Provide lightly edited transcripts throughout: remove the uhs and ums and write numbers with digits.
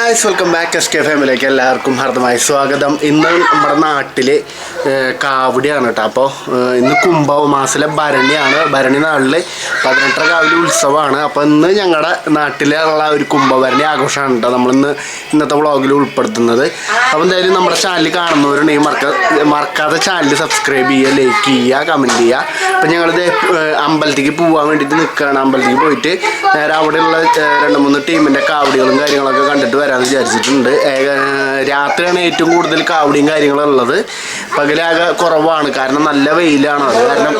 Guys welcome back S K ഫാമിലിയിലേക്ക് എല്ലാവർക്കും ഹാർദമായി സ്വാഗതം. ഇന്ന് നമ്മുടെ നാട്ടിൽ കാവടിയാണ് കേട്ടോ. അപ്പോൾ ഇന്ന് കുംഭമാസത്തിലെ ഭരണിയാണ്. ഭരണി നാളിൽ 18 കാവടി ഉത്സവമാണ്. അപ്പോൾ ഇന്ന് ഞങ്ങളുടെ നാട്ടിലുള്ള ഒരു കുംഭഭരണി ആഘോഷമാണ് കേട്ടോ ഇന്നത്തെ വ്ളോഗിൽ ഉൾപ്പെടുത്തുന്നത്. അപ്പോൾ എന്തായാലും നമ്മുടെ ചാനൽ കാണുന്നവരുണ്ടെങ്കിൽ മറക്കാതെ ചാനൽ സബ്സ്ക്രൈബ് ചെയ്യുക, ലൈക്ക് ചെയ്യുക, കമൻറ്റ് ചെയ്യുക. അപ്പോൾ ഞങ്ങളിത് അമ്പലത്തേക്ക് പോകാൻ വേണ്ടിയിട്ട് നിൽക്കുകയാണ്. അമ്പലത്തേക്ക് പോയിട്ട് നേരെ അവിടെയുള്ള 2-3 ടീമിൻ്റെ കാവടികളും കാര്യങ്ങളൊക്കെ കണ്ടിട്ട് വരാമെന്ന് വിചാരിച്ചിട്ടുണ്ട്. രാത്രിയാണ് ഏറ്റവും കൂടുതൽ കാവടിയും കാര്യങ്ങളും ഉള്ളത്. പകലാകെ കുറവാണ്, കാരണം നല്ല വെയിലാണ്. അത് കാരണം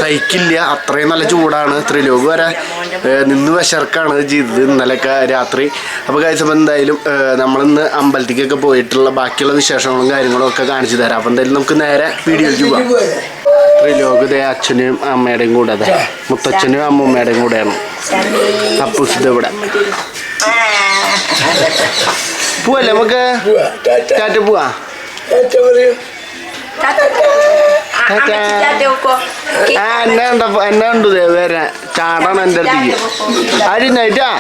സഹിക്കില്ല, അത്രയും നല്ല ചൂടാണ്. ത്രിലോക് വരെ നിന്ന് വിശർക്കാണ് ചെയ്തത് ഇന്നലെയൊക്കെ രാത്രി. അപ്പോൾ കഴിച്ചപ്പോൾ എന്തായാലും നമ്മളിന്ന് അമ്പലത്തേക്കൊക്കെ പോയിട്ടുള്ള ബാക്കിയുള്ള വിശേഷങ്ങളും കാര്യങ്ങളും ഒക്കെ കാണിച്ചു തരാം. അപ്പോൾ എന്തായാലും നമുക്ക് നേരെ വീഡിയോയ്ക്ക് പോകാം. ത്രിലോക് അച്ഛനും അമ്മയുടെയും കൂടെ, അതെ മുത്തച്ഛനും അമ്മൂമ്മയുടെയും കൂടെയാണ്. അപ്പൂസിത് ഇവിടെ പോവല്ലേ നമുക്ക് ടാറ്റ പോവാ. എന്നെ ഉണ്ട് വേറെ ചാടാണ് എൻ്റെ അടുത്തേക്ക്. ആരുന്നായിട്ടാ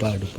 പാടുപ്പ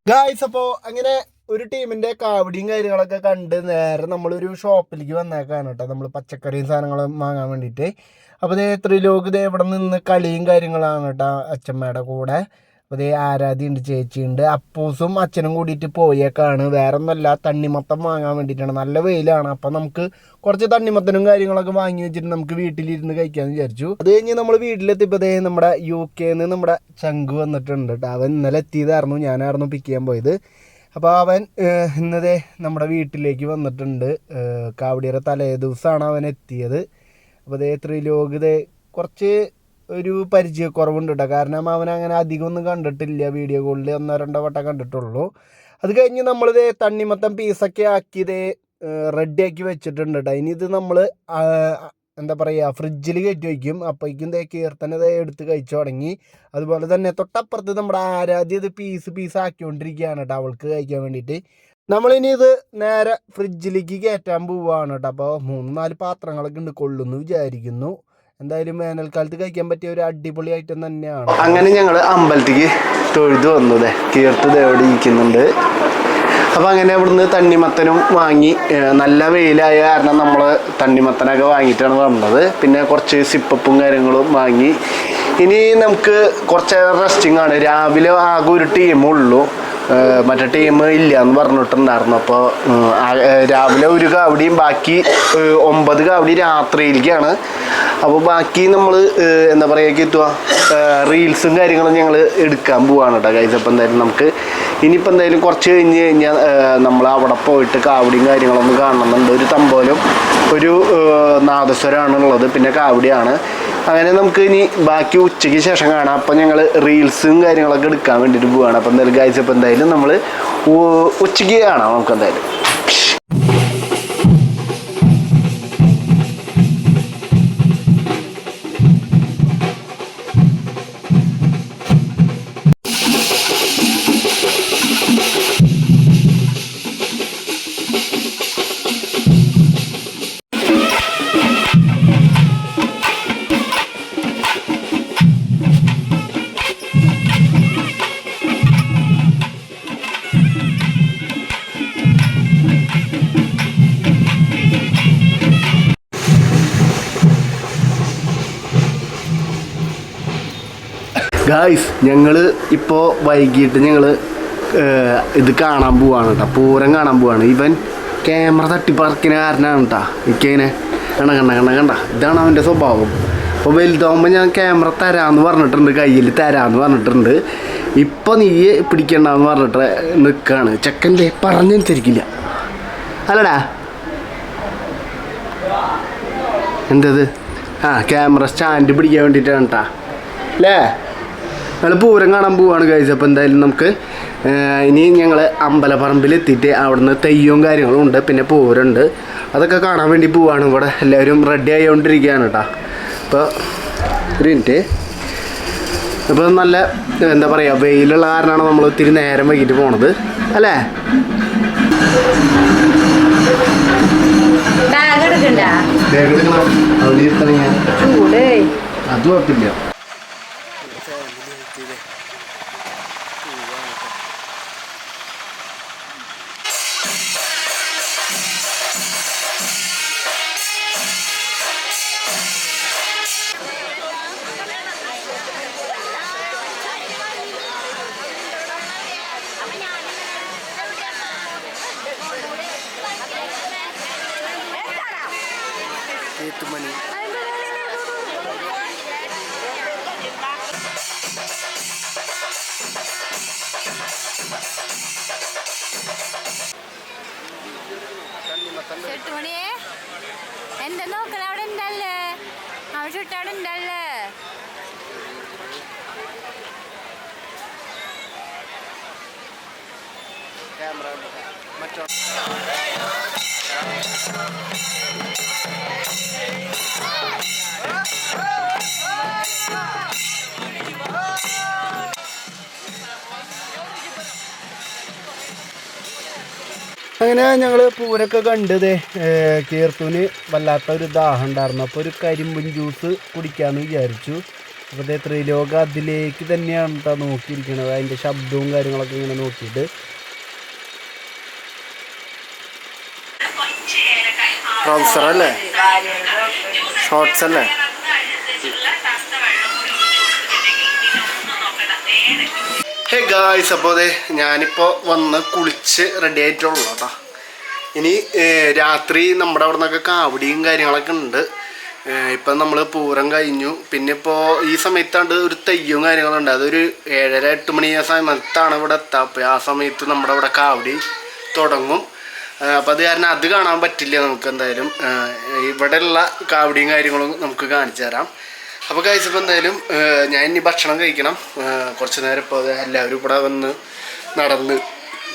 ഗായ്സ്. അപ്പോൾ അങ്ങനെ ഒരു ടീമിൻ്റെ കാവടിയും കാര്യങ്ങളൊക്കെ കണ്ട് നേരെ നമ്മളൊരു ഷോപ്പിലേക്ക് വന്നേക്കാണ് കേട്ടോ. നമ്മൾ പച്ചക്കറിയും സാധനങ്ങളും വാങ്ങാൻ വേണ്ടിയിട്ട്. അപ്പോൾ ത്രിലോക് ഇവിടെ നിന്ന് കളിയും കാര്യങ്ങളാണ് കേട്ടോ അച്ഛമ്മയുടെ കൂടെ. അപ്പോൾ ആരാധ്യുണ്ട്, ചേച്ചിയുണ്ട്, അപ്പൂസും അച്ഛനും കൂടിയിട്ട് പോയേക്കാണ്. വേറെ ഒന്നുമല്ല, തണ്ണിമത്തം വാങ്ങാൻ വേണ്ടിയിട്ടാണ്. നല്ല വെയിലാണ്. അപ്പം നമുക്ക് കുറച്ച് തണ്ണിമത്തനും കാര്യങ്ങളൊക്കെ വാങ്ങി വെച്ചിട്ട് നമുക്ക് വീട്ടിലിരുന്ന് കഴിക്കാമെന്ന് വിചാരിച്ചു. അത് കഴിഞ്ഞ് നമ്മൾ വീട്ടിലെത്തിയപ്പോൾ നമ്മുടെ UK-ന്ന് നമ്മുടെ ചങ്ക് വന്നിട്ടുണ്ട് കേട്ടോ. അവൻ ഇന്നലെ എത്തിയതായിരുന്നു, ഞാനായിരുന്നു പിക്ക് ചെയ്യാൻ പോയത്. അപ്പോൾ അവൻ ഇന്നതേ നമ്മുടെ വീട്ടിലേക്ക് വന്നിട്ടുണ്ട്. കാവടിയുടെ തലേ ദിവസമാണ് അവൻ എത്തിയത്. അപ്പോൾ ത്രിലോക് കുറച്ച് ഒരു പരിചയക്കുറവുണ്ട് കേട്ടോ. കാരണം അവനങ്ങനെ അധികം ഒന്നും കണ്ടിട്ടില്ല, വീഡിയോ കോളിൽ 1-2 വട്ടം കണ്ടിട്ടുള്ളൂ. അത് കഴിഞ്ഞ് നമ്മളിത് തണ്ണിമത്തം പീസൊക്കെ ആക്കിയത് റെഡിയാക്കി വെച്ചിട്ടുണ്ട് കേട്ടോ. ഇനി ഇത് നമ്മൾ എന്താ പറയുക, ഫ്രിഡ്ജിൽ കയറ്റി വയ്ക്കും. അപ്പോഴേക്കും കീർത്തന എടുത്ത് കഴിച്ചു തുടങ്ങി. അതുപോലെ തന്നെ തൊട്ടപ്പുറത്ത് നമ്മുടെ ആരാധ്യ ഇത് പീസ് ആക്കിക്കൊണ്ടിരിക്കുകയാണ് കേട്ടോ, അവൾക്ക് കഴിക്കാൻ വേണ്ടിയിട്ട്. നമ്മളിനി ഇത് നേരെ ഫ്രിഡ്ജിലേക്ക് കയറ്റാൻ പോവുകയാണ് കേട്ടോ. അപ്പോൾ 3-4 പാത്രങ്ങളൊക്കെ ഉണ്ട്, കൊള്ളുന്നു വിചാരിക്കുന്നു. എന്തായാലും വേനൽക്കാലത്ത് കഴിക്കാൻ പറ്റിയ ഒരു അടിപൊളി ഐറ്റം തന്നെയാണ്. അങ്ങനെ ഞങ്ങൾ അമ്പലത്തേക്ക് തൊഴുതു വന്നത്. കീർത്ത് എവിടെ ഇരിക്കുന്നുണ്ട്. അപ്പോൾ അങ്ങനെ ഇവിടുന്ന് തണ്ണിമത്തനും വാങ്ങി. നല്ല വെയിലായ കാരണം നമ്മൾ തണ്ണിമത്തനൊക്കെ വാങ്ങിയിട്ടാണ് വന്നത്. പിന്നെ കുറച്ച് സിപ്പപ്പും കാര്യങ്ങളും വാങ്ങി. ഇനി നമുക്ക് കുറച്ച് റെസ്റ്റിംഗ് ആണ്. രാവിലെ ആകെ ഒരു ടീമുള്ളൂ, മറ്റേ ടീം ഇല്ല എന്ന് പറഞ്ഞിട്ടുണ്ടായിരുന്നു. അപ്പോൾ രാവിലെ ഒരു കാവടിയും ബാക്കി 9 കാവടി രാത്രിയിലേക്കാണ്. അപ്പോൾ ബാക്കി നമ്മൾ എന്താ പറയുക എത്തുക റീൽസും കാര്യങ്ങളും ഞങ്ങൾ എടുക്കാൻ പോവാണ് കേട്ടോ ഗൈസ്. അപ്പോൾ എന്തായാലും നമുക്ക് ഇനിയിപ്പോൾ എന്തായാലും കുറച്ച് കഴിഞ്ഞ് കഴിഞ്ഞാൽ നമ്മൾ അവിടെ പോയിട്ട് കാവടിയും കാര്യങ്ങളൊന്നും കാണണമെന്നുണ്ട്. ഒരു തമ്പോലും ഒരു നാദസ്വരമാണുള്ളത്, പിന്നെ കാവടിയാണ്. അങ്ങനെ നമുക്ക് ഇനി ബാക്കി ഉച്ചയ്ക്ക് ശേഷം കാണാം. അപ്പോൾ ഞങ്ങൾ റീൽസും കാര്യങ്ങളൊക്കെ എടുക്കാൻ വേണ്ടിയിട്ട് പോവുകയാണ്. അപ്പോൾ എന്തായാലും ഗൈസ്, അപ്പോൾ എന്തായാലും നമ്മൾ ഉച്ചയ്ക്ക് കാണാം നമുക്ക് എന്തായാലും. ഗായ്സ് ഞങ്ങൾ ഇപ്പോൾ വൈകിട്ട് ഞങ്ങൾ ഇത് കാണാൻ പോവാണ് കേട്ടോ, പൂരം കാണാൻ പോവാണ്. ഇവൻ ക്യാമറ തട്ടിപ്പറക്കിന് കാരനാണ് കേട്ടോ. ഇങ്ങനെ കണ്ട ഇതാണ് അവൻ്റെ സ്വഭാവം. അപ്പോൾ വലുതാവുമ്പോൾ ഞാൻ ക്യാമറ തരാമെന്ന് പറഞ്ഞിട്ടുണ്ട്, കയ്യിൽ തരാമെന്ന് പറഞ്ഞിട്ടുണ്ട്. ഇപ്പോൾ നീ പിടിക്കണ്ടെന്ന് പറഞ്ഞിട്ട് നിൽക്കുകയാണ്. ചെക്കൻ്റെ പറഞ്ഞനുസരിക്കില്ല അല്ലടാ. എന്തത്? ക്യാമറ സ്റ്റാൻഡ് പിടിക്കാൻ വേണ്ടിയിട്ടാണ് കേട്ടോ അല്ലേ. ഞങ്ങൾ പൂരം കാണാൻ പോവാണ് ഗൈസ്. അപ്പോൾ എന്തായാലും നമുക്ക് ഇനി ഞങ്ങൾ അമ്പലപ്പറമ്പിലെത്തിയിട്ട് അവിടുന്ന് തെയ്യവും കാര്യങ്ങളും ഉണ്ട്, പിന്നെ പൂരമുണ്ട്, അതൊക്കെ കാണാൻ വേണ്ടി പോവാണ്. ഇവിടെ എല്ലാവരും റെഡി ആയിക്കൊണ്ടിരിക്കുകയാണ് കേട്ടോ. അപ്പോൾ ഒരു മിനിറ്റ്. അപ്പോൾ നല്ല എന്താ പറയുക, വെയിലുള്ള കാരണമാണ് നമ്മൾ ഒത്തിരി നേരം വൈകിട്ട് പോണത് അല്ലേ. അത് കുഴപ്പമില്ല. മണി മണിയെ എന്താ നോക്കണ? അവിടെ ഉണ്ടല്ലേ, അവിടെ ചുറ്റവിടെ ഉണ്ടല്ലേ. മറ്റോ അങ്ങനെ ഞങ്ങൾ പൂരൊക്കെ കണ്ടത്. കീർത്തൂന് വല്ലാത്തൊരു ദാഹം ഉണ്ടായിരുന്നു. അപ്പോൾ ഒരു കരിമ്പും ജ്യൂസ് കുടിക്കാമെന്ന് വിചാരിച്ചു. അപ്പോൾ അതേ ത്രിലോക അതിലേക്ക് തന്നെയാണ് കേട്ടോ നോക്കിയിരിക്കണത്. അതിൻ്റെ ശബ്ദവും കാര്യങ്ങളൊക്കെ ഇങ്ങനെ നോക്കിയിട്ട് ട്രൗസർ അല്ലേ, ഷോർട്സ് അല്ലേ. ഹേ ഗായ്സ്, അപ്പോൾ അതെ ഞാനിപ്പോൾ വന്ന് കുളിച്ച് റെഡി ആയിട്ടുള്ളൂ കേട്ടോ. ഇനി രാത്രി നമ്മുടെ അവിടെ നിന്നൊക്കെ കാവടിയും കാര്യങ്ങളൊക്കെ ഉണ്ട്. ഇപ്പം നമ്മൾ പൂരം കഴിഞ്ഞു. പിന്നെ ഇപ്പോൾ ഈ സമയത്താണ്ട് ഒരു തെയ്യവും കാര്യങ്ങളുണ്ട്. അതൊരു 7:30-8 മണി ആ സമയത്താണ് ഇവിടെ എത്തുക. അപ്പോൾ ആ സമയത്ത് നമ്മുടെ ഇവിടെ കാവടി തുടങ്ങും. അപ്പോൾ അത് കാരണം അത് കാണാൻ പറ്റില്ല നമുക്ക്. എന്തായാലും ഇവിടെയുള്ള കാവടിയും കാര്യങ്ങളും നമുക്ക് കാണിച്ചു തരാം. അപ്പോൾ കഴിച്ചപ്പോൾ എന്തായാലും ഞാൻ ഇനി ഭക്ഷണം കഴിക്കണം. കുറച്ച് നേരം ഇപ്പോൾ എല്ലാവരും ഇവിടെ വന്ന് നടന്ന്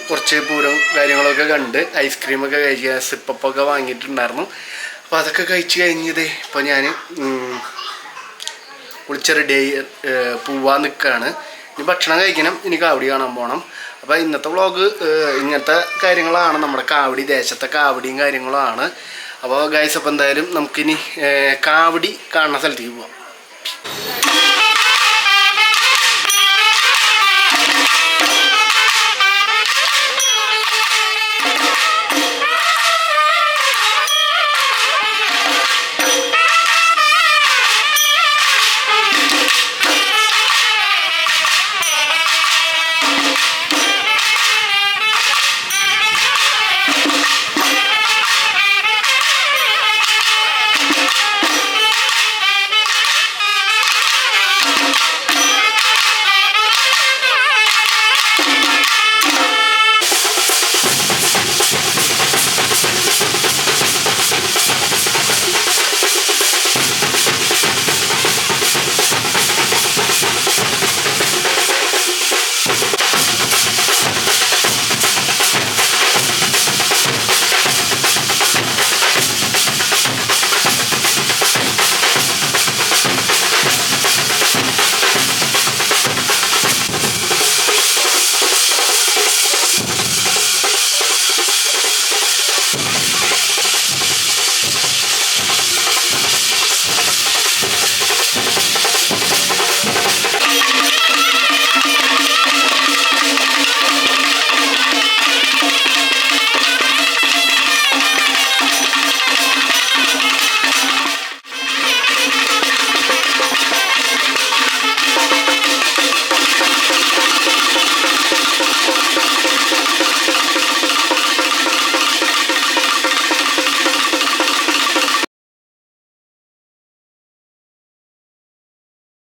കുറച്ച് പൂരം കാര്യങ്ങളൊക്കെ കണ്ട് ഐസ്ക്രീമൊക്കെ കഴിക്കുക, സിപ്പൊക്കെ വാങ്ങിയിട്ടുണ്ടായിരുന്നു. അപ്പോൾ അതൊക്കെ കഴിച്ച് കഴിഞ്ഞത് ഇപ്പോൾ ഞാൻ കുളിച്ച് റെഡിയായി പോവാൻ നിൽക്കുകയാണ്. ഇനി ഭക്ഷണം കഴിക്കണം, ഇനി കാവടി കാണാൻ പോകണം. അപ്പോൾ ഇന്നത്തെ വ്ളോഗ് ഇങ്ങനത്തെ കാര്യങ്ങളാണ്, നമ്മുടെ കാവടി ദേശത്തെ കാവടിയും കാര്യങ്ങളുമാണ്. അപ്പോൾ ഗൈസ്, അപ്പോൾ എന്തായാലും നമുക്കിനി കാവടി കാണുന്ന സ്ഥലത്തേക്ക് പോവാം.